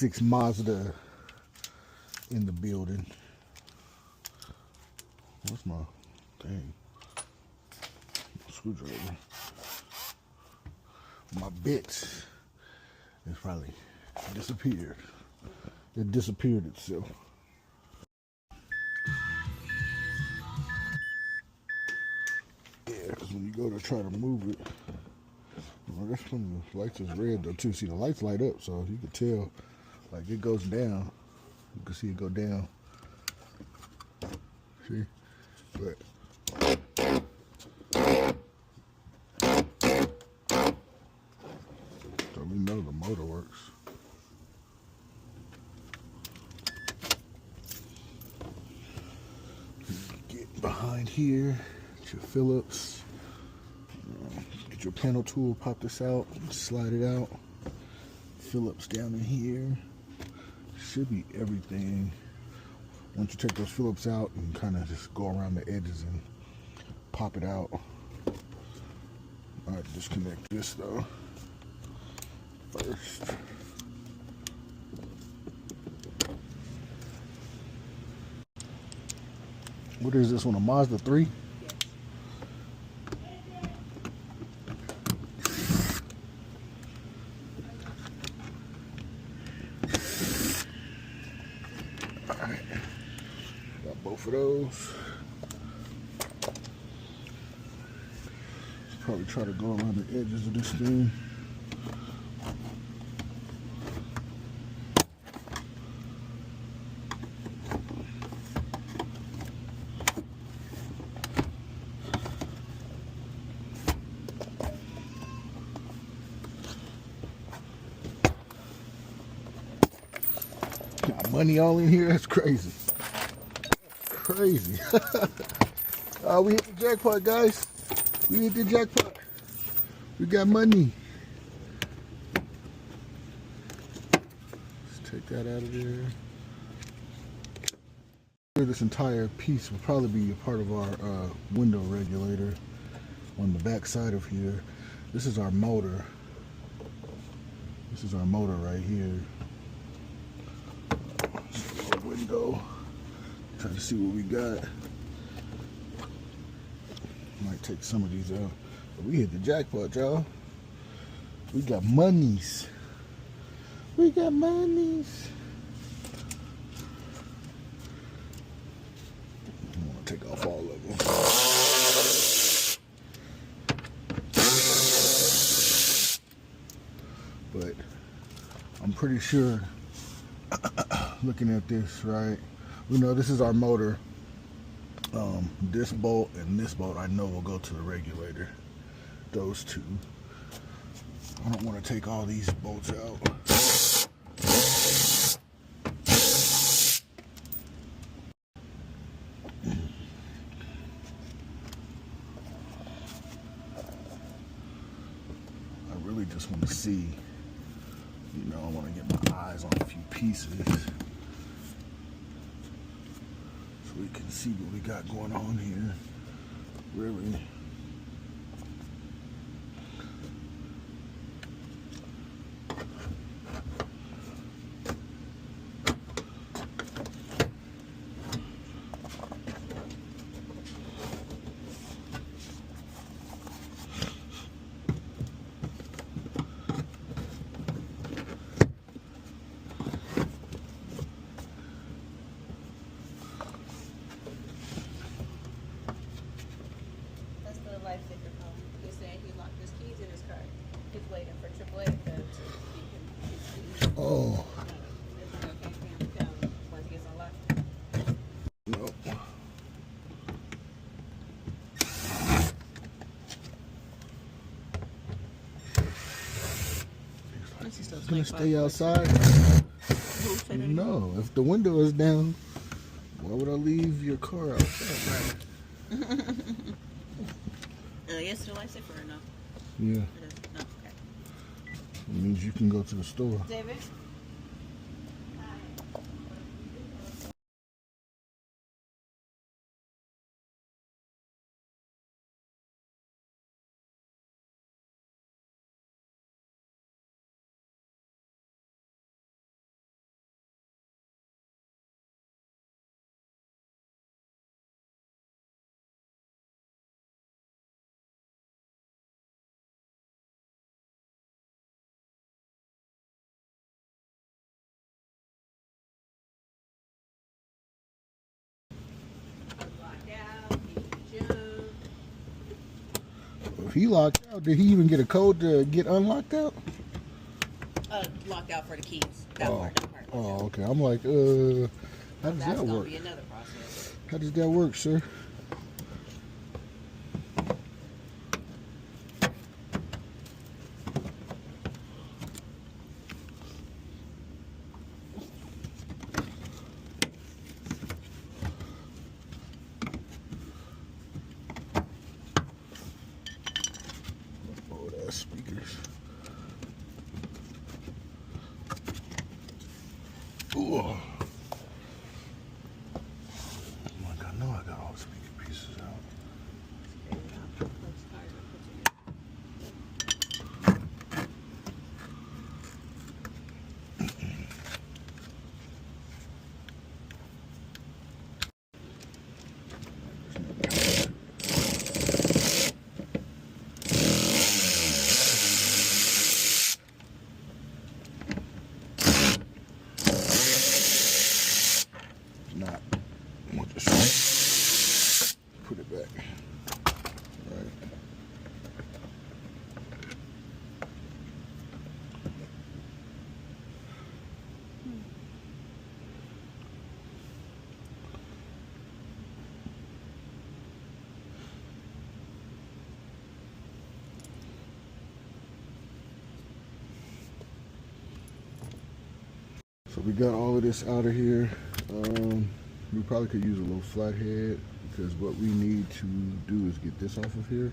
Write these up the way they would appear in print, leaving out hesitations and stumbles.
'86 Mazda in the building. What's my thing? Screwdriver. My bits is probably disappeared. It disappeared itself. Yeah, because when you go to try to move it, well, that's when the lights is red though too. See, the lights light up, so you can tell like it goes down. You can see it go down. See, but so we know the motor works. Get behind here, get your Phillips. Get your panel tool, pop this out, slide it out. Phillips down in here. Should be everything. Once you take those Phillips out, you can kind of just go around the edges and pop it out. Alright, disconnect this though first. What is this one, a Mazda 3? Alright, got both of those. Probably try to go around the edges of this thing. Got money all in here. That's crazy. Crazy. We hit the jackpot, guys. We hit the jackpot. We got money. Let's take that out of there. This entire piece will probably be a part of our window regulator on the back side of here. This is our motor. This is our motor right here. Window. Try to see what we got. Might take some of these out. But we hit the jackpot, y'all. We got monies. We got monies. I want to take off all of them. But I'm pretty sure, looking at this, right? We know this is our motor. This bolt and this bolt I know will go to the regulator. Those two. I don't want to take all these bolts out. I really just want to see, you know, I want to get my eyes on a few pieces. So we can see what we got going on here. Really. Lifesaver phone. He's saying he locked his keys in his car. He's waiting for AAA to he can. Oh. Is it okay for him to come once he gets unlocked? Nope. He's gonna stay outside. No, if the window is down, why would I leave your car outside? Yes, the lifesaver or no? Yeah. No, okay. It means you can go to the store. David? If he locked out, did he even get a code to get unlocked out? Locked out for the keys. That part. Oh, okay. I'm like, how does That's that gonna work? be another process. How does that work, sir? Oh, that's speakers. Ooh. I'm like, I know I got all the speaker pieces out. Not. We'll just put it back. Right. So we got all of this out of here. We probably could use a little flathead because what we need to do is get this off of here.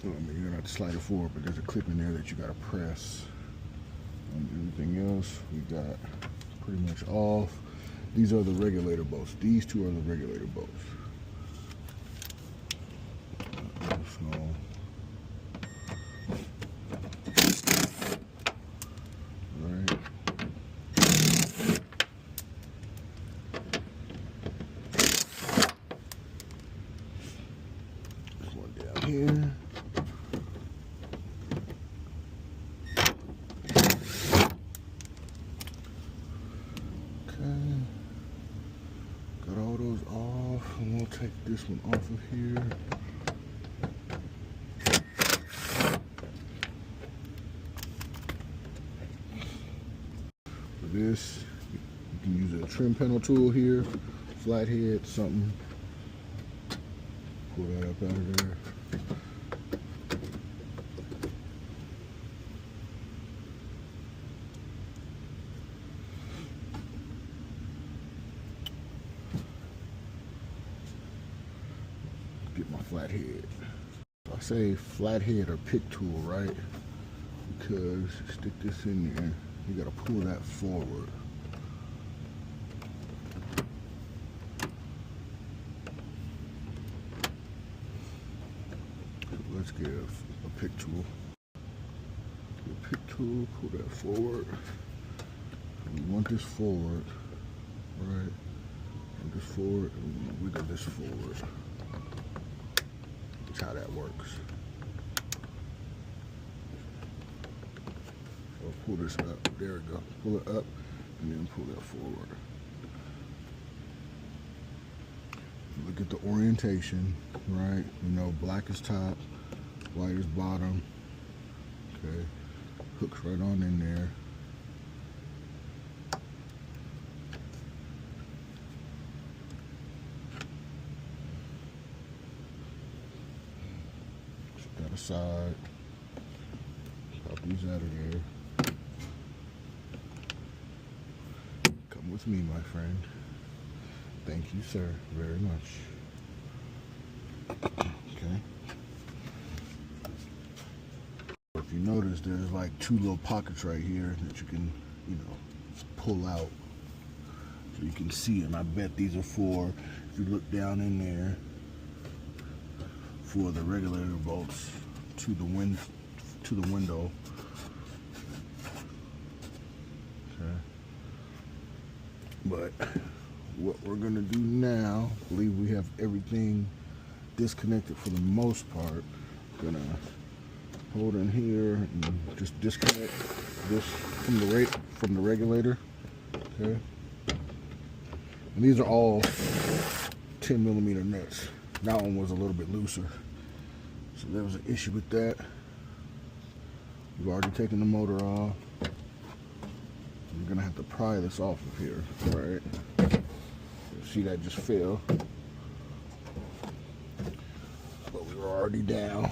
I mean, you're gonna have to slide it forward, but there's a clip in there that you gotta press. And everything else we got pretty much off. These are the regulator bolts. These two are the regulator bolts. So, right. There's one down here. Got all those off, and we'll take this one off of here. For this, you can use a trim panel tool here, flathead, something. Pull that up out of there. Get my flathead. I say flathead or pick tool, right? Because stick this in there, you gotta pull that forward. So let's get a pick tool. Get a pick tool, pull that forward. We want this forward, right? Want this forward, and we want to wiggle this forward. That's how that works. So pull this up. There we go. Pull it up and then pull that forward. Look at the orientation, right? You know, black is top, white is bottom. Okay. Hooks right on in there. That aside. Pop these out of there. Come with me, my friend. Thank you, sir, very much. Okay. If you notice, there's like two little pockets right here that you can, you know, pull out. So you can see them. I bet these are for, if you look down in there, for the regulator bolts to the window. Okay. But what we're gonna do now, I believe we have everything disconnected for the most part. Gonna hold in here and just disconnect this from the regulator. Okay. And these are all 10mm nuts. That one was a little bit looser. So there was an issue with that. We've already taken the motor off. We're gonna have to pry this off of here. All right. See, that just fell. But we were already down.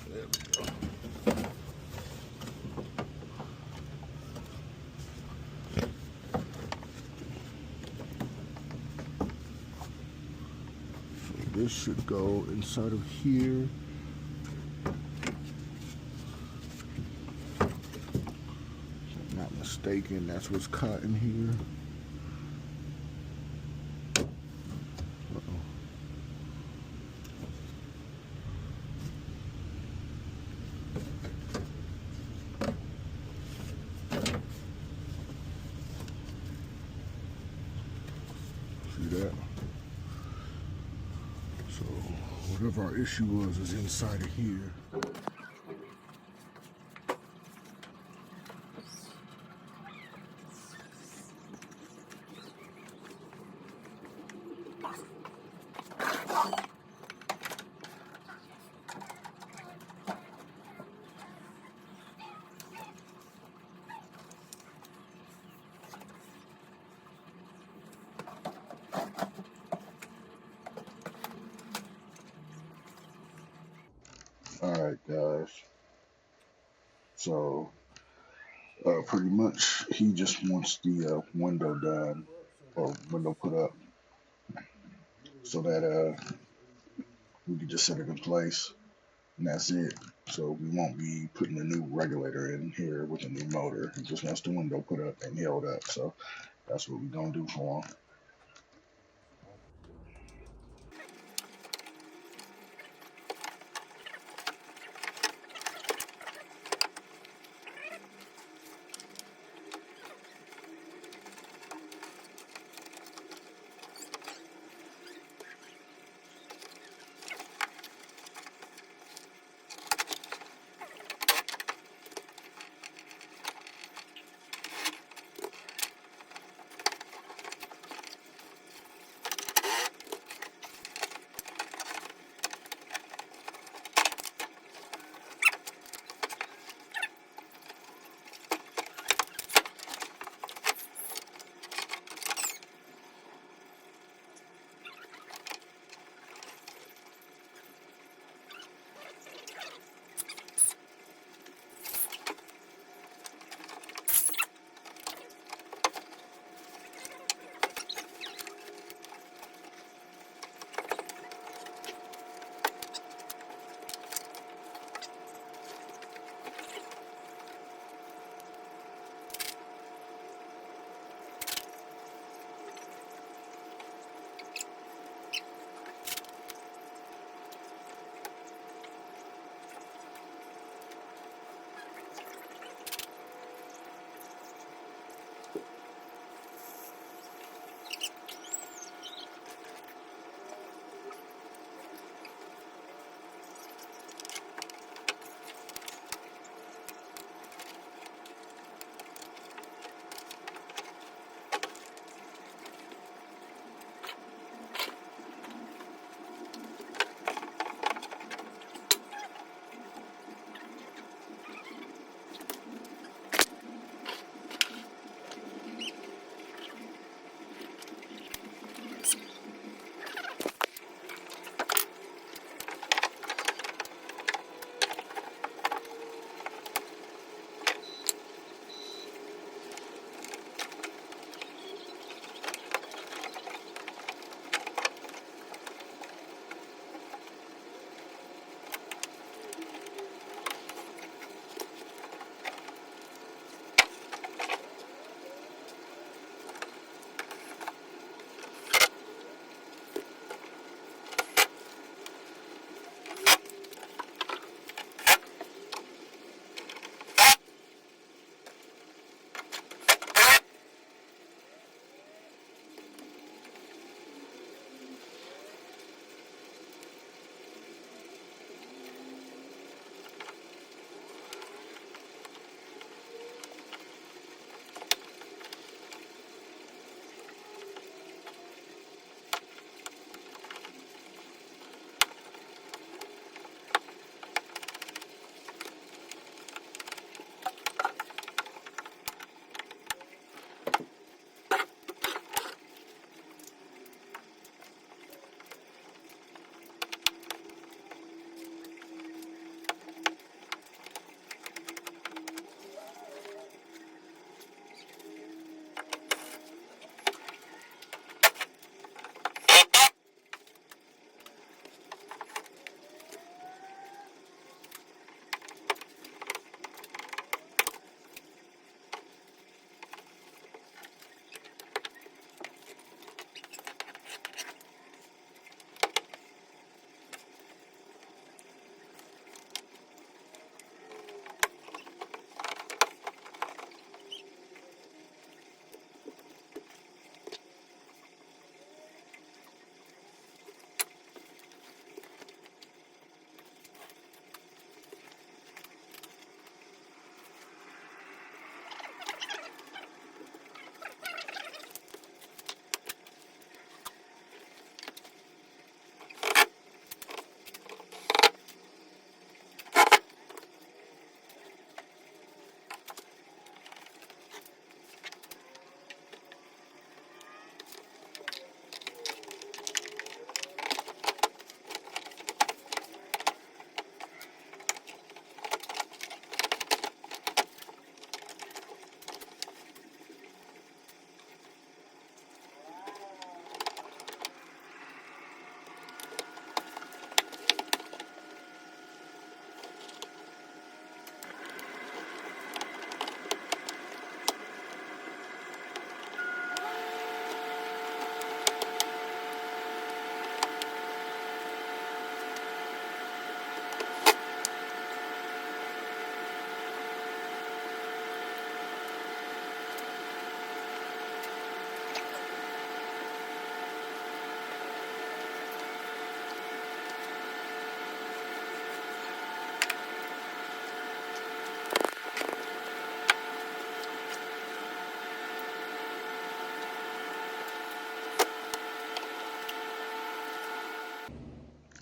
There we go. This should go inside of here. If I'm not mistaken, that's what's caught in here. Uh-oh. See that? So whatever our issue was is inside of here. All right, guys. So pretty much he just wants the window done, or window put up, so that we can just set it in place, and that's it. So we won't be putting a new regulator in here with a new motor. He just wants the window put up and held up. So that's what we're gonna do for him.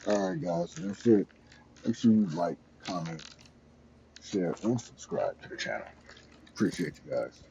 All right, guys, so that's it. Make sure you like, comment, share, and subscribe to the channel. Appreciate you guys.